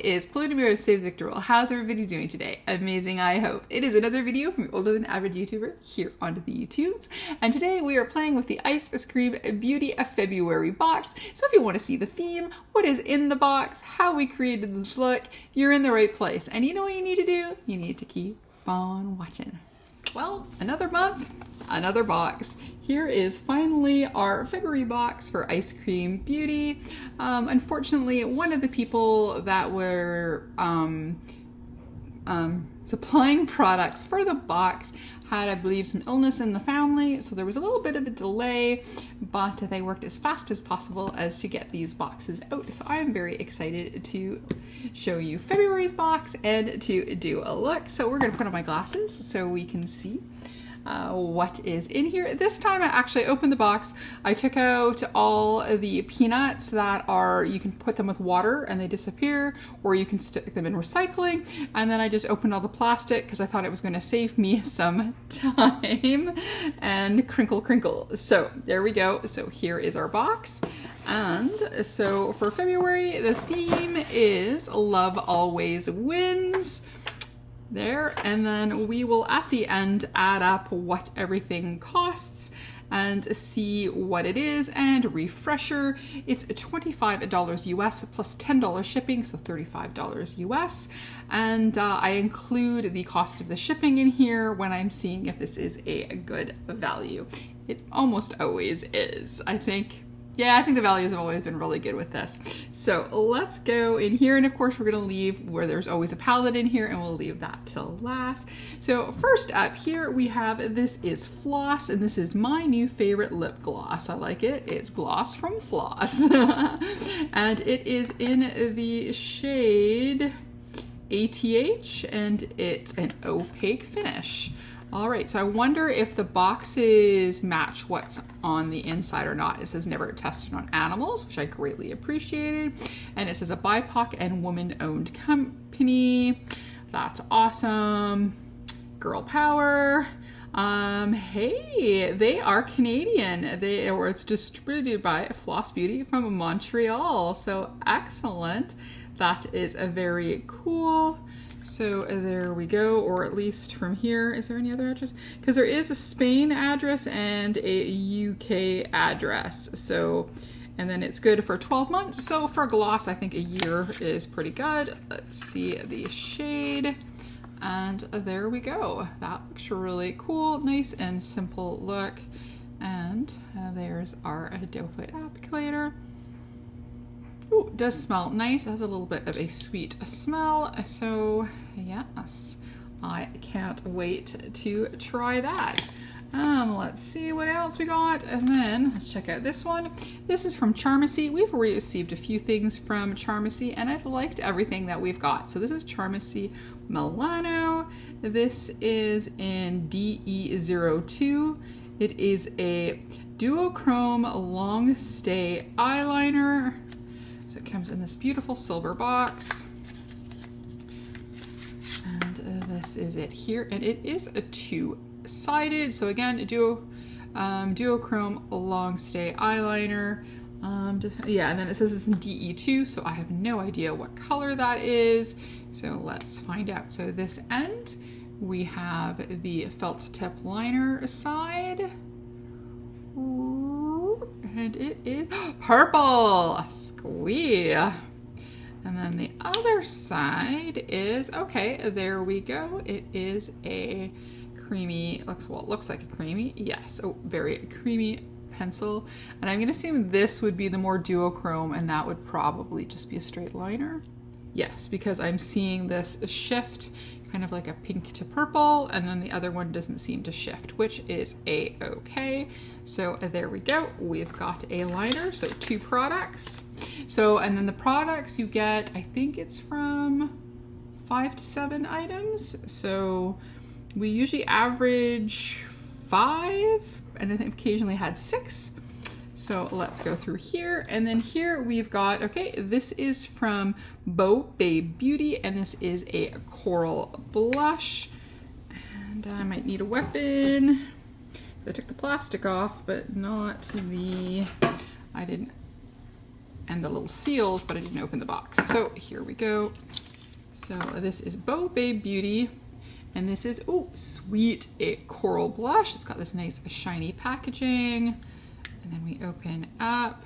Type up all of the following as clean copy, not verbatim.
is Chloe of Save Victor Roll. How's everybody doing today? Amazing, I hope. It is another video from your older than average YouTuber here onto the YouTubes. And today we are playing with the Eyescream Beauty February box. So if you want to see the theme, what is in the box, how we created this look, you're in the right place. And you know what you need to do? You need to keep on watching. Well, another month, another box. Here is finally our February box for Eyescream Beauty. Unfortunately, one of the people that were supplying products for the box had, I believe, some illness in the family, so there was a little bit of a delay, but they worked as fast as possible as to get these boxes out. So I am very excited to show you February's box and to do a look. So we're gonna put on my glasses so we can see what is in here. This time I actually opened the box. I took out all the peanuts that are, you can put them with water and they disappear, or you can stick them in recycling. And then I just opened all the plastic because I thought it was going to save me some time and crinkle. So there we go. So here is our box. And so for February, the theme is Love Always Wins. There, and then we will at the end add up what everything costs and see what it is. And refresher, it's $25 US plus $10 shipping, so $35 US. And I include the cost of the shipping in here when I'm seeing if this is a good value. It almost always is, I think. Yeah, I think the values have always been really good with this. So let's go in here. And of course, we're gonna leave where there's always a palette in here, and we'll leave that till last. So first up here, we have, this is Floss, and this is my new favorite lip gloss. I like it. It's Gloss from Floss. And it is in the shade ATH, and it's an opaque finish. All right, so I wonder if the boxes match what's on the inside or not. It says never tested on animals, which I greatly appreciated. And it says a BIPOC and woman-owned company. That's awesome. Girl power. Hey, they are Canadian. It's distributed by Floss Beauty from Montreal. So excellent. That is a very cool. So there we go, or at least from here. Is there any other address? Because there is a Spain address and a UK address. So, and then it's good for 12 months. So for gloss, I think a year is pretty good. Let's see the shade. And there we go. That looks really cool. Nice and simple look. And there's our doe foot applicator. Ooh, it does smell nice. It has a little bit of a sweet smell. So yes, I can't wait to try that. Let's see what else we got. And then let's check out this one. This is from Charmacy. We've received a few things from Charmacy and I've liked everything that we've got. So this is Charmacy Milano. This is in DE02. It is a duochrome long stay eyeliner. So it comes in this beautiful silver box. And this is it here. And it is a two-sided. So again, a duochrome long stay eyeliner. Yeah, and then it says it's in DE2, so I have no idea what color that is. So let's find out. So this end, we have the felt tip liner side. And it is purple, squee. And then the other side is, okay, there we go. It is a creamy, looks like a creamy, yes, oh, very creamy pencil. And I'm gonna assume this would be the more duochrome and that would probably just be a straight liner. Yes, because I'm seeing this shift kind of like a pink to purple, and then the other one doesn't seem to shift, which is a-okay. So there we go. We've got a liner, so two products. So, and then the products you get, I think it's from 5 to 7 items. So we usually average 5, and I think occasionally had 6. So let's go through here. And then here we've got, okay, this is from Beau Babe Beauty, and this is a coral blush. And I might need a weapon. I took the plastic off, but not the, I didn't and the little seals, but I didn't open the box. So here we go. So this is Bo Babe Beauty, and this is, oh, sweet, a coral blush. It's got this nice shiny packaging, and then we open up.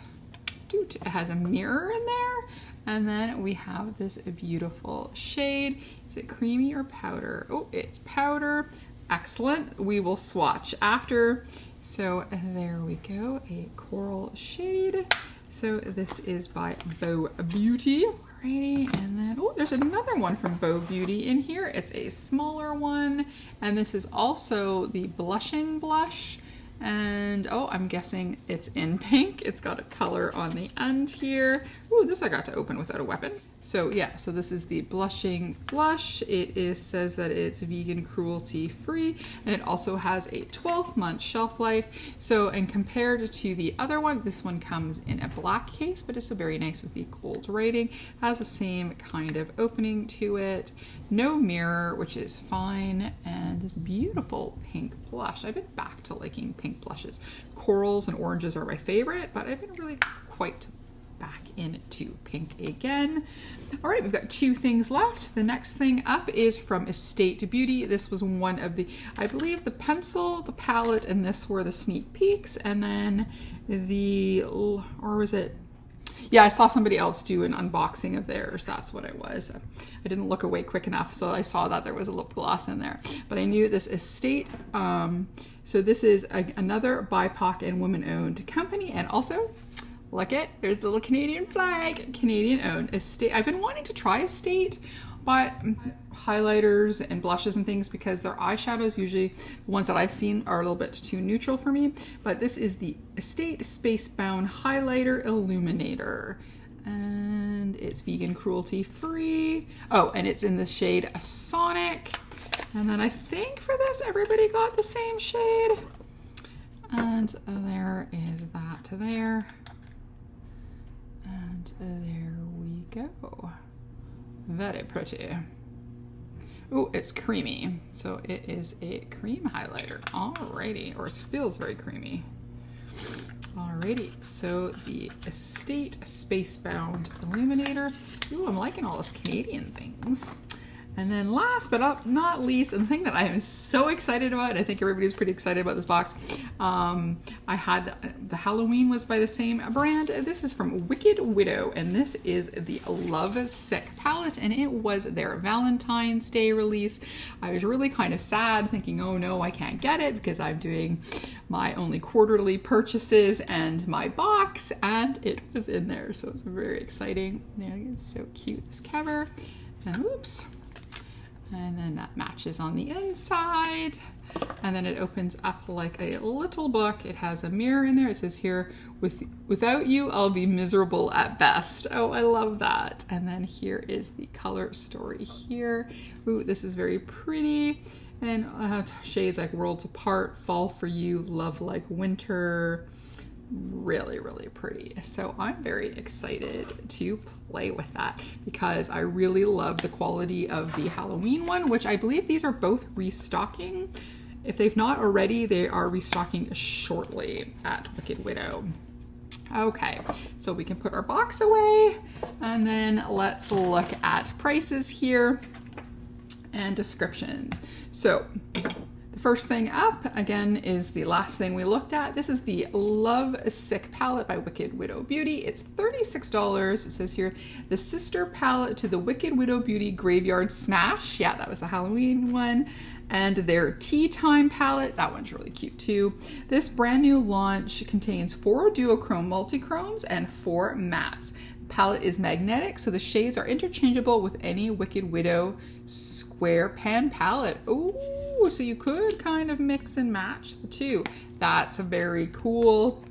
It has a mirror in there, and then we have this beautiful shade. Is it creamy or powder? Oh, it's powder. Excellent. We will swatch after. So there we go, a coral shade. So this is by Bo Beauty. Alrighty, and then, oh, there's another one from Bo Beauty in here. It's a smaller one, and this is also the blushing blush. And, oh, I'm guessing it's in pink. It's got a color on the end here. Ooh, this I got to open without a weapon. So yeah, so this is the blushing blush. It says that it's vegan, cruelty free, and it also has a 12-month shelf life. So, and compared to the other one, this one comes in a black case, but it's very nice with the gold rating. Has the same kind of opening to it. No mirror, which is fine, and this beautiful pink blush. I've been back to liking pink blushes. Corals and oranges are my favorite, but I've been really quite back into pink again. All right, we've got two things left. The next thing up is from Estate Beauty. This was one of the, I believe the pencil, the palette, and this were the sneak peeks. And then the, or was it? Yeah, I saw somebody else do an unboxing of theirs. That's what it was. I didn't look away quick enough, so I saw that there was a lip gloss in there. But I knew this Estate, so this is another BIPOC and women-owned company, and also, look it, there's the little Canadian flag, Canadian owned. Estate. I've been wanting to try Estate, but highlighters and blushes and things, because their eyeshadows, usually the ones that I've seen, are a little bit too neutral for me. But this is the Estate Spacebound Highlighter Illuminator, and it's vegan, cruelty free. Oh, and it's in the shade Sonic. And then I think for this, everybody got the same shade. And there is that there. And there we go. Very pretty. Ooh, it's creamy. So it is a cream highlighter. Alrighty, or it feels very creamy. Alrighty, so the Estate Spacebound Illuminator. Ooh, I'm liking all those Canadian things. And then last but not least, and the thing that I am so excited about, I think everybody's pretty excited about this box, I had the Halloween was by the same brand. This is from Wicked Widow, and this is the Love Sick palette, and it was their Valentine's Day release. I was really kind of sad, thinking, oh no, I can't get it because I'm doing my only quarterly purchases and my box, and it was in there, so it's very exciting. There, it's so cute, this cover, and oops. And then that matches on the inside. And then it opens up like a little book. It has a mirror in there. It says here, without you, I'll be miserable at best. Oh, I love that. And then here is the color story here. Ooh, this is very pretty. And shades like Worlds Apart, Fall for You, Love Like Winter. Really, really pretty. So I'm very excited to play with that because I really love the quality of the Halloween one, which I believe these are both restocking. If they've not already, they are restocking shortly at Wicked Widow. Okay, so we can put our box away, and then let's look at prices here and descriptions. So the first thing up, again, is the last thing we looked at. This is the Love Sick palette by Wicked Widow Beauty. It's $36. It says here, the sister palette to the Wicked Widow Beauty Graveyard Smash. Yeah, that was the Halloween one. And their Tea Time palette. That one's really cute too. This brand new launch contains 4 duochrome multichromes and 4 mattes. The palette is magnetic, so the shades are interchangeable with any Wicked Widow square pan palette. Ooh. So you could kind of mix and match the two. That's very cool.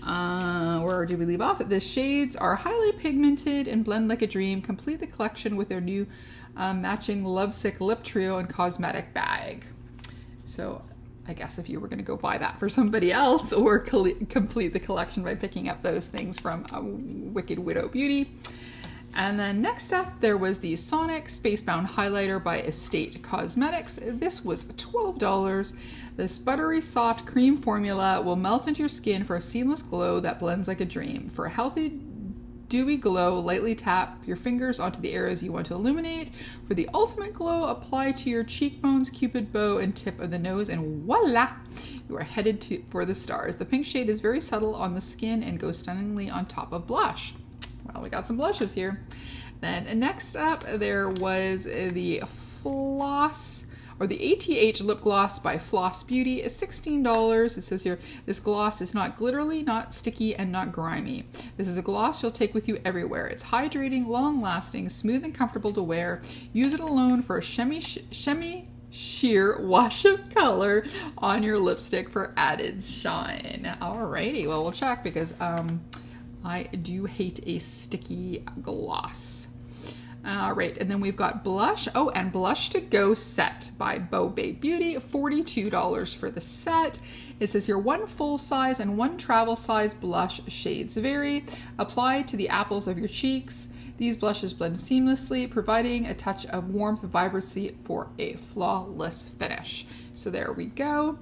Where do we leave off? The shades are highly pigmented and blend like a dream. Complete the collection with their new matching Lovesick lip trio and cosmetic bag. So I guess if you were going to go buy that for somebody else, or complete the collection by picking up those things from Wicked Widow Beauty. And then next up, there was the Sonic Spacebound Highlighter by Estate Cosmetics. This was $12. This buttery soft cream formula will melt into your skin for a seamless glow that blends like a dream. For a healthy dewy glow, lightly tap your fingers onto the areas you want to illuminate. For the ultimate glow, apply to your cheekbones, cupid bow, and tip of the nose, and voila! You are headed for the stars. The pink shade is very subtle on the skin and goes stunningly on top of blush. Well, we got some blushes here. Then next up, there was the Floss, or the ATH lip gloss by Floss Beauty. It's $16. It says here, this gloss is not glittery, not sticky, and not grimy. This is a gloss you'll take with you everywhere. It's hydrating, long-lasting, smooth and comfortable to wear. Use it alone for a sheer wash of color on your lipstick for added shine. Alrighty, well, we'll check because I do hate a sticky gloss. All right, and then we've got blush. Oh, and Blush to Go set by Bow Babe Beauty, $42 for the set. It says here, 1 full size and 1 travel size blush shades vary. Apply to the apples of your cheeks. These blushes blend seamlessly, providing a touch of warmth and vibrancy for a flawless finish. So there we go.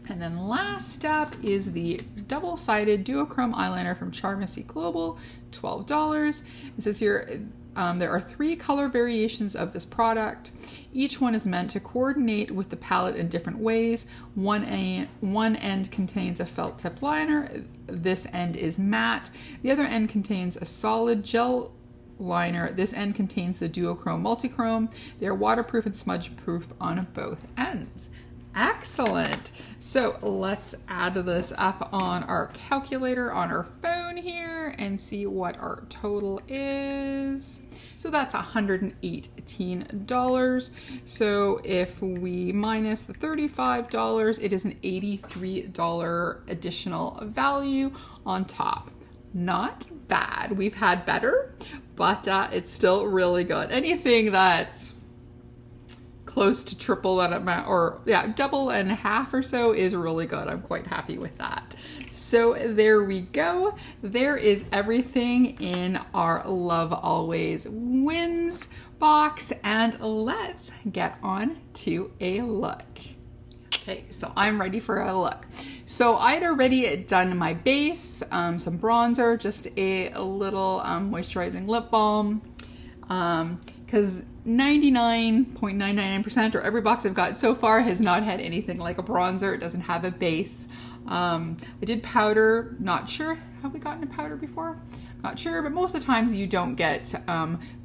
And then last up is the double-sided duochrome eyeliner from Charmacy Global, $12. It says here, there are 3 color variations of this product. Each one is meant to coordinate with the palette in different ways. One end contains a felt tip liner. This end is matte. The other end contains a solid gel liner. This end contains the duochrome multichrome. They are waterproof and smudge proof on both ends. Excellent. So let's add this up on our calculator on our phone here and see what our total is. So that's $118. So if we minus the $35, it is an $83 additional value on top. Not bad. We've had better, but it's still really good. Anything that's close to triple that amount, or yeah, double and a half or so is really good. I'm quite happy with that. So there we go. There is everything in our Love Always Wins box, and let's get on to a look. Okay, so I'm ready for a look. So I'd already done my base, some bronzer, just a little moisturizing lip balm, because 99.999% or every box I've got so far has not had anything like a bronzer. It doesn't have a base. I did powder. Not sure. Have we gotten a powder before? Not sure, but most of the times you don't get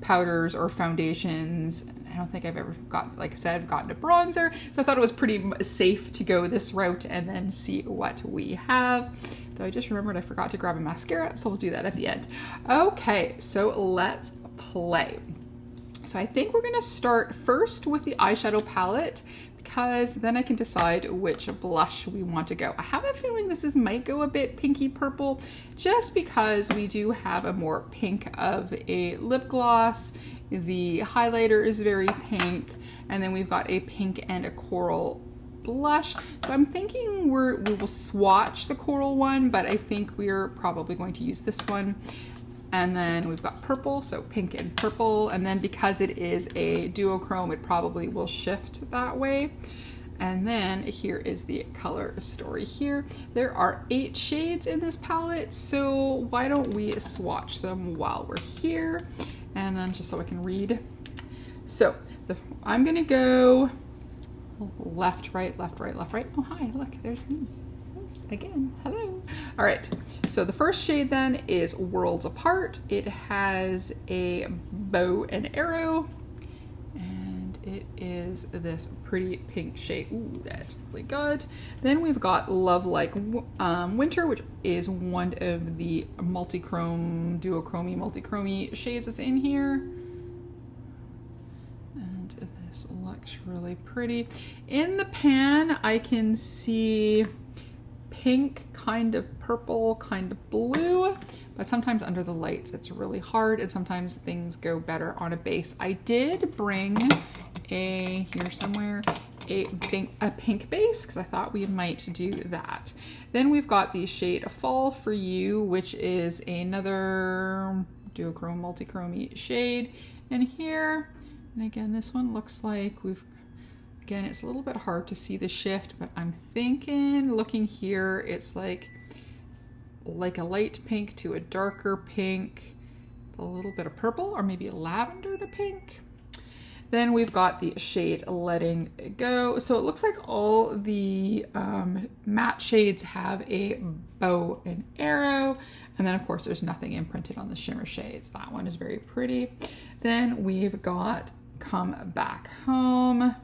powders or foundations. I don't think I've ever gotten, like I said, I've gotten a bronzer. So I thought it was pretty safe to go this route and then see what we have. Though I just remembered I forgot to grab a mascara, so we'll do that at the end. Okay, so let's play. So I think we're gonna start first with the eyeshadow palette, because then I can decide which blush we want to go. I have a feeling this might go a bit pinky purple, just because we do have a more pink of a lip gloss. The highlighter is very pink, and then we've got a pink and a coral blush. So I'm thinking we will swatch the coral one, but I think we're probably going to use this one. And then we've got purple, so pink and purple. And then because it is a duochrome, it probably will shift that way. And then here is the color story here. There are 8 shades in this palette, so why don't we swatch them while we're here? And then just so I can read. So I'm gonna go left, right, left, right, left, right. Oh, hi, look, there's me. Again, hello. All right, so the first shade then is Worlds Apart. It has a bow and arrow, and it is this pretty pink shade. Ooh, that's really good. Then we've got Love Like Winter, which is one of the multi-chromey shades that's in here. And this looks really pretty. In the pan, I can see pink, kind of purple, kind of blue, but sometimes under the lights it's really hard, and sometimes things go better on a base. I did bring here somewhere a pink base because I thought we might do that. Then we've got the shade Fall For You, which is another duochrome multi-chromey shade in here. And again, this one looks like again, it's a little bit hard to see the shift, but I'm thinking, looking here, it's like a light pink to a darker pink. a little bit of purple or maybe lavender to pink. Then we've got the shade Letting Go. So it looks like all the matte shades have a bow and arrow. And then of course there's nothing imprinted on the shimmer shades. That one is very pretty. Then we've got Come Back Home,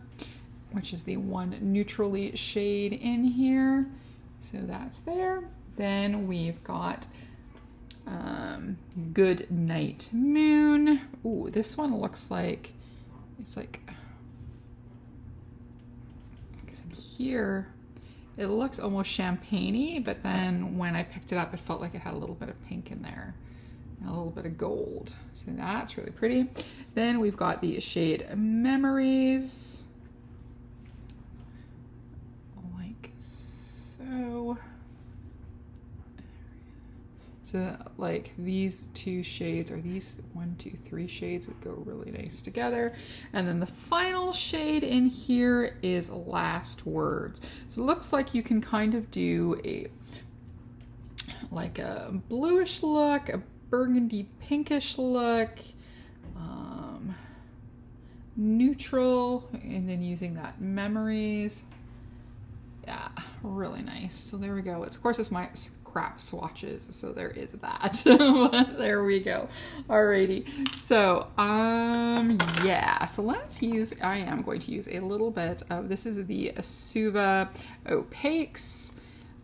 which is the one neutrally shade in here. So that's there. Then we've got Good Night Moon. Ooh, this one looks like, it's like I said here, it looks almost champagne-y, but then when I picked it up, it felt like it had a little bit of pink in there, and a little bit of gold. So that's really pretty. Then we've got the shade Memories, like so. So like these two shades, or these 1, 2, 3 shades would go really nice together. And then the final shade in here is Last Words. So it looks like you can kind of do like a bluish look, a burgundy pinkish look, neutral, and then using that Memories. Yeah, really nice. So there we go. Of course, it's my crap swatches, so there is that. There we go. Alrighty. So yeah, so let's use, I am going to use a little bit of, this is the Suva Opaques.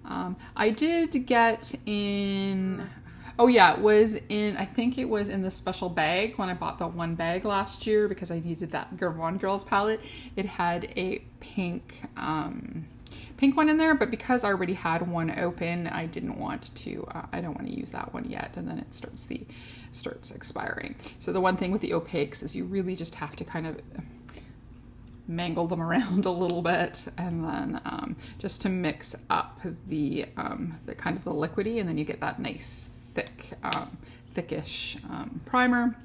I did get in, oh yeah, it was in, I think it was in the special bag when I bought the one bag last year because I needed that Gavon Girls palette. It had a pink one in there, but because I already had one open, I didn't want to, I don't want to use that one yet, and then it starts expiring. So the one thing with the opaques is you really just have to kind of mangle them around a little bit, and then just to mix up the kind of the liquidy, and then you get that nice thick, thickish primer.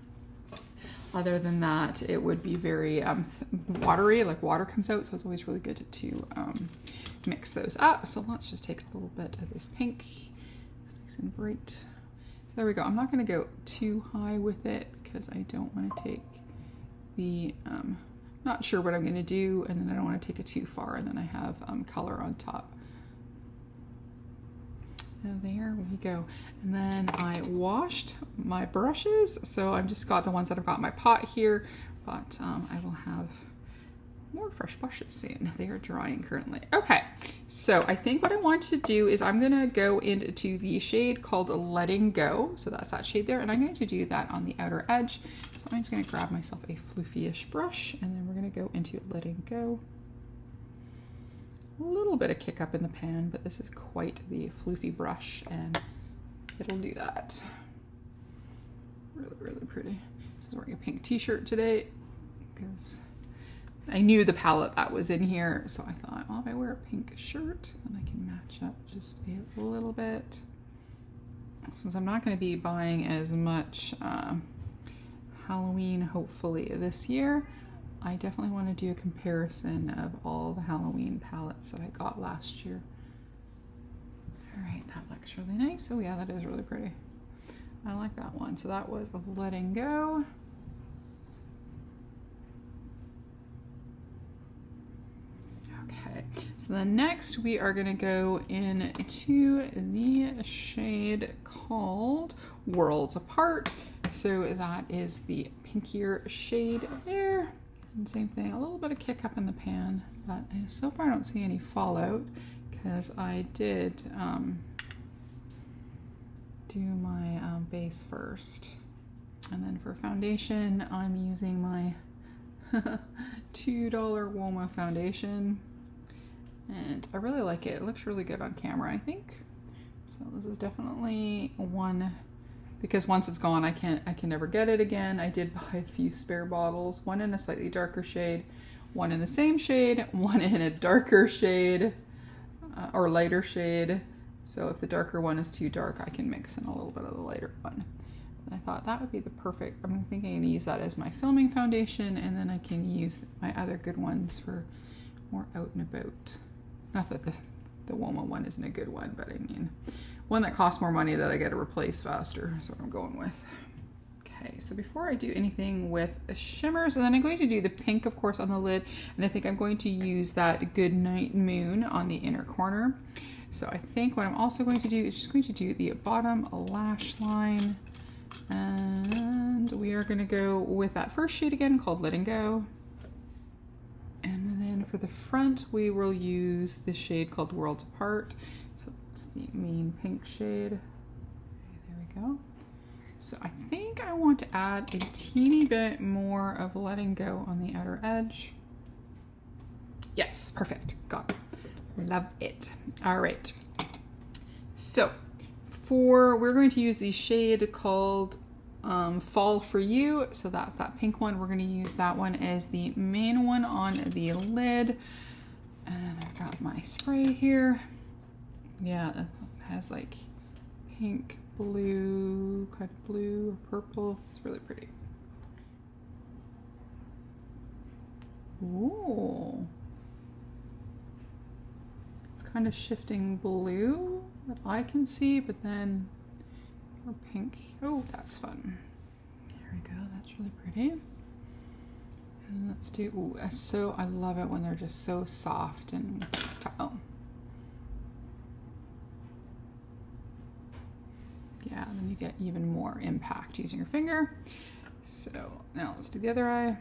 Other than that, it would be very watery, like water comes out, so it's always really good to mix those up. So let's just take a little bit of this pink, nice and bright. So there we go. I'm not going to go too high with it because I don't want to take the, not sure what I'm going to do, and then I don't want to take it too far, and then I have color on top. And there we go. And then I washed my brushes, so I've just got the ones that I've got in my pot here, but I will have more fresh brushes soon. They are drying currently. Okay, so I think what I want to do is I'm gonna go into the shade called Letting Go. So that's that shade there, and I'm going to do that on the outer edge. So I'm just gonna grab myself a floofy-ish brush, and then we're gonna go into Letting Go. A little bit of kick up in the pan, but this is quite the floofy brush, and it'll do that. Really, really pretty. This is wearing a pink t-shirt today because I knew the palette that was in here, so I thought, well, if I wear a pink shirt, then I can match up just a little bit. Since I'm not going to be buying as much Halloween, hopefully, this year, I definitely want to do a comparison of all the Halloween palettes that I got last year. All right, that looks really nice. Oh yeah, that is really pretty. I like that one. So that was Letting Go. Okay, so then next we are going to go into the shade called Worlds Apart. So that is the pinkier shade there. And same thing, a little bit of kick up in the pan, but so far I don't see any fallout because I did do my base first. And then for foundation, I'm using my $2 Woma foundation. And I really like it. It looks really good on camera, I think. So this is definitely one, because once it's gone, I can never get it again. I did buy a few spare bottles, one in a slightly darker shade, one in the same shade, one in a darker shade, or lighter shade. So if the darker one is too dark, I can mix in a little bit of the lighter one. I thought that would be the perfect, I'm thinking to use that as my filming foundation, and then I can use my other good ones for more out and about. Not that the Woma one isn't a good one, but I mean, one that costs more money that I get to replace faster is what I'm going with. Okay, Okay, so before I do anything with the shimmers, and then I'm going to do the pink, of course, on the lid, and I think I'm going to use that Goodnight Moon on the inner corner. So I think what I'm also going to do is just going to do the bottom lash line, and we are going to go with that first shade again called Letting Go. And then for the front, we will use the shade called Worlds Apart. So it's the main pink shade. Okay, there we go. So I think I want to add a teeny bit more of Letting Go on the outer edge. Yes, perfect. Got it. Love it. All right. So we're going to use the shade called Fall For You. So that's that pink one. We're going to use that one as the main one on the lid. And I've got my spray here. Yeah, it has like pink, blue, kind of blue or purple. It's really pretty. Ooh. It's kind of shifting blue that I can see, but then or pink. Oh, that's fun. There we go. That's really pretty. And let's do, ooh, so I love it when they're just so soft and, oh. Yeah, then you get even more impact using your finger. So now let's do the other eye.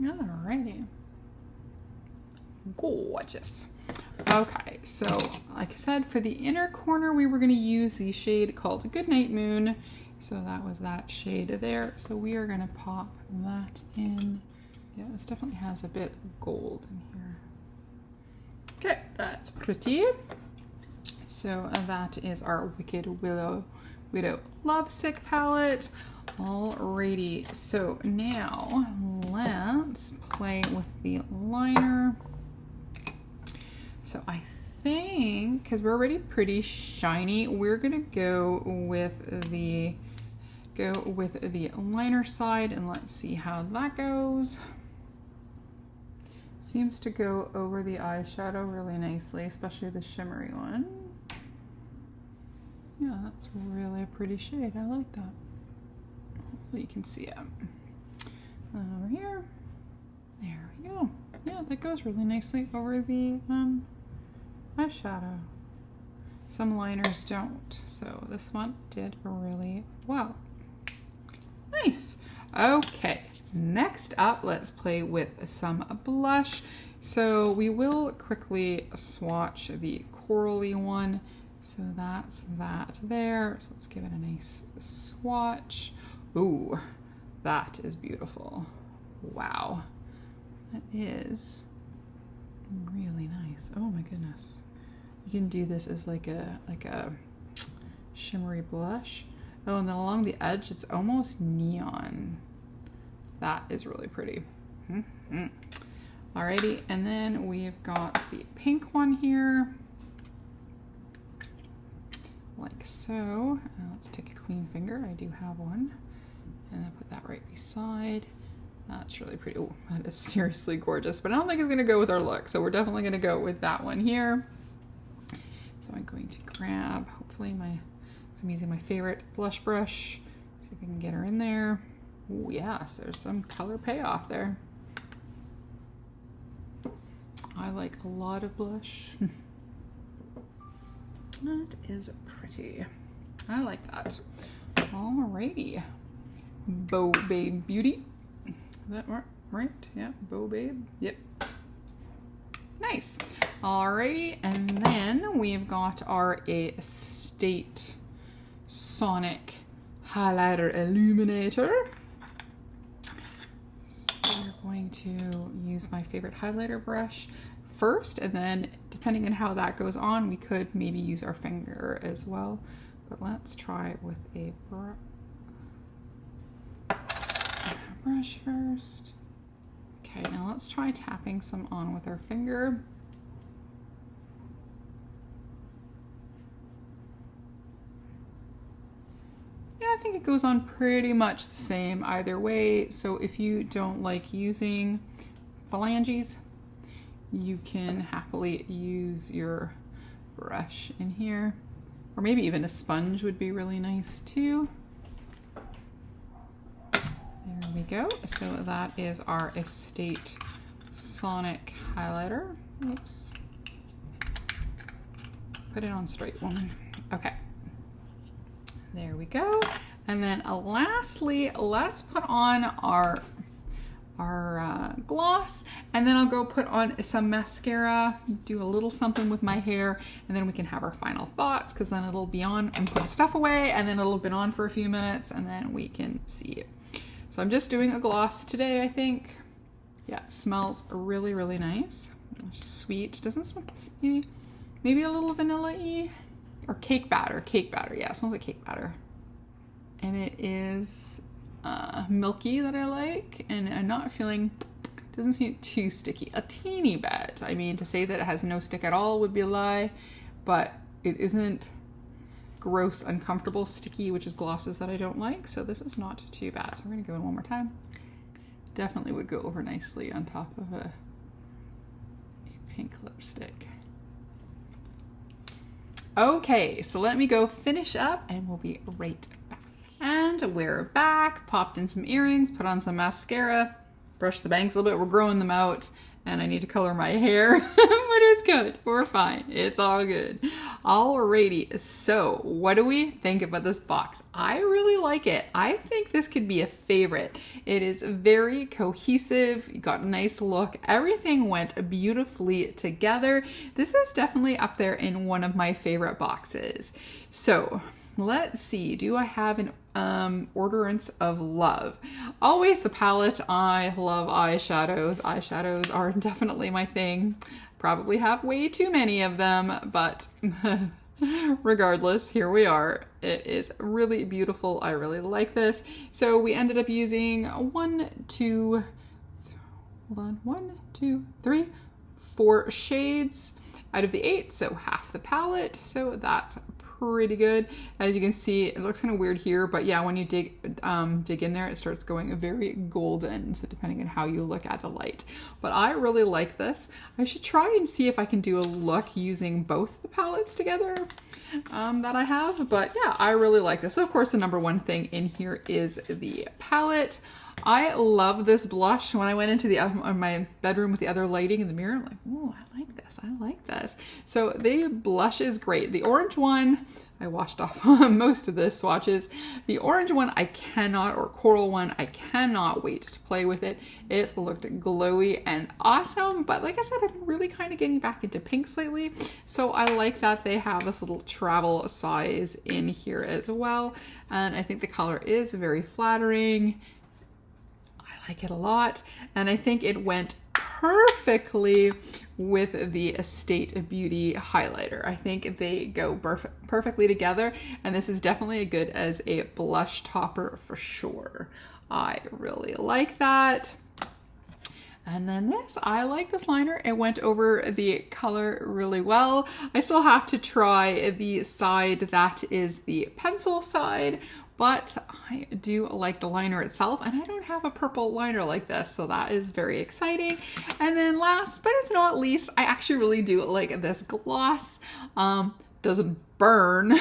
Alrighty. Gorgeous. Okay, so like I said, for the inner corner, we were going to use the shade called Goodnight Moon. So that was that shade there. So we are going to pop that in. Yeah, this definitely has a bit of gold in here. Okay, that's pretty. So that is our Wicked Widow Lovesick palette. Alrighty, so now let's play with the liner. So I think, because we're already pretty shiny, we're gonna go with the liner side, and let's see how that goes. Seems to go over the eyeshadow really nicely, especially the shimmery one. Yeah, that's really a pretty shade. I like that. Hopefully you can see it. And over here. There we go. Yeah, that goes really nicely over the eyeshadow. Some liners don't, so this one did really well. Nice. Okay, next up, let's play with some blush. So we will quickly swatch the corally one. So that's that there. So let's give it a nice swatch. Ooh, that is beautiful. Wow, that is really nice. Oh my goodness. You can do this as like a shimmery blush. Oh, and then along the edge, it's almost neon. That is really pretty. Alrighty, and then we've got the pink one here. Like so. Let's take a clean finger. I do have one. And then put that right beside. That's really pretty. Oh, that is seriously gorgeous. But I don't think it's going to go with our look. So we're definitely going to go with that one here. So I'm going to grab, hopefully I'm using my favorite blush brush. See if we can get her in there. Oh yes, there's some color payoff there. I like a lot of blush. That is pretty. I like that. Alrighty. Bow Babe Beauty. Is that right? Yeah, Bow Babe. Yep. Nice. Alrighty, and then we've got our Estate Sonic Highlighter Illuminator. So we're going to use my favorite highlighter brush first, and then depending on how that goes on, we could maybe use our finger as well. But let's try with a brush first. Okay, now let's try tapping some on with our finger. Yeah, I think it goes on pretty much the same either way. So if you don't like using phalanges, you can happily use your brush in here. Or maybe even a sponge would be really nice too. There we go. So that is our Estate Sonic highlighter. Oops. Put it on straight, woman. Okay. There we go. And then lastly, let's put on our gloss, and then I'll go put on some mascara, do a little something with my hair, and then we can have our final thoughts, because then it'll be on and put stuff away, and then it'll have been on for a few minutes, and then we can see it. So I'm just doing a gloss today, I think. Yeah, it smells really, really nice. Sweet. Doesn't smell, maybe a little vanilla-y? Or cake batter. Cake batter. Yeah, it smells like cake batter. And it is milky that I like. And I'm not feeling, doesn't seem too sticky. A teeny bit. I mean, to say that it has no stick at all would be a lie. But it isn't gross, uncomfortable, sticky, which is glosses that I don't like. So this is not too bad. So we're going to go in one more time. Definitely would go over nicely on top of a pink lipstick. Okay, so let me go finish up and we'll be right back. And we're back, popped in some earrings, put on some mascara, brushed the bangs a little bit, we're growing them out, and I need to color my hair, but it's good, we're fine, it's all good. Alrighty, so what do we think about this box? I really like it. I think this could be a favorite. It is very cohesive, you got a nice look, everything went beautifully together. This is definitely up there in one of my favorite boxes. So let's see, do I have an orderance of love? Always the palette. I love eyeshadows. Eyeshadows are definitely my thing. Probably have way too many of them, but regardless, here we are. It is really beautiful. I really like this. So we ended up using 4 shades out of the 8, so half the palette. So that's pretty good. As you can see, it looks kind of weird here, but yeah, when you dig in there, it starts going very golden, so depending on how you look at the light. But I really like this. I should try and see if I can do a look using both the palettes together that I have, but yeah, I really like this. So of course, the number one thing in here is the palette. I love this blush. When I went into my bedroom with the other lighting in the mirror, I'm like, oh, I like this. I like this. So the blush is great. The orange one, I washed off most of the swatches. The orange one, I cannot, or coral one, I cannot wait to play with it. It looked glowy and awesome. But like I said, I've been really kind of getting back into pinks lately. So I like that they have this little travel size in here as well. And I think the color is very flattering. Like it a lot, and I think it went perfectly with the Estate Beauty highlighter. I think they go perfectly together, and this is definitely as good as a blush topper for sure. I really like that. And then this, I like this liner. It went over the color really well. I still have to try the side that is the pencil side, but I do like the liner itself, and I don't have a purple liner like this, so that is very exciting. And then last, but it's not least, I actually really do like this gloss. Doesn't burn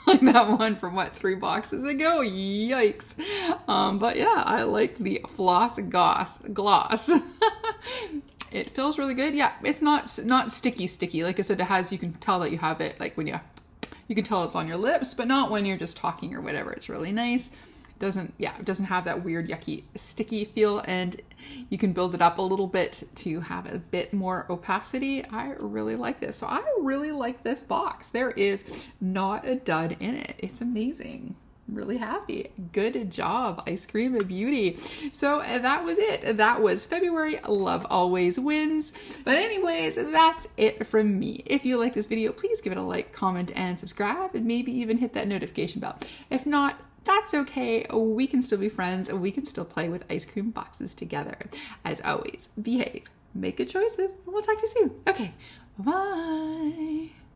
like that one from what, 3 boxes ago? Yikes. But yeah, I like the Floss Gloss. It feels really good. Yeah, it's not sticky. Like I said, it has, you can tell that you have it, like when you can tell it's on your lips, but not when you're just talking or whatever. It's really nice. It doesn't have that weird yucky sticky feel, and you can build it up a little bit to have a bit more opacity. I really like this. So I really like this box. There is not a dud in it. It's amazing. Really happy. Good job, Eyescream Beauty. So that was it. That was February. Love always wins. But anyways, that's it from me. If you like this video, please give it a like, comment, and subscribe, and maybe even hit that notification bell. If not, that's okay. We can still be friends, and we can still play with ice cream boxes together. As always, behave, make good choices, and we'll talk to you soon. Okay, bye.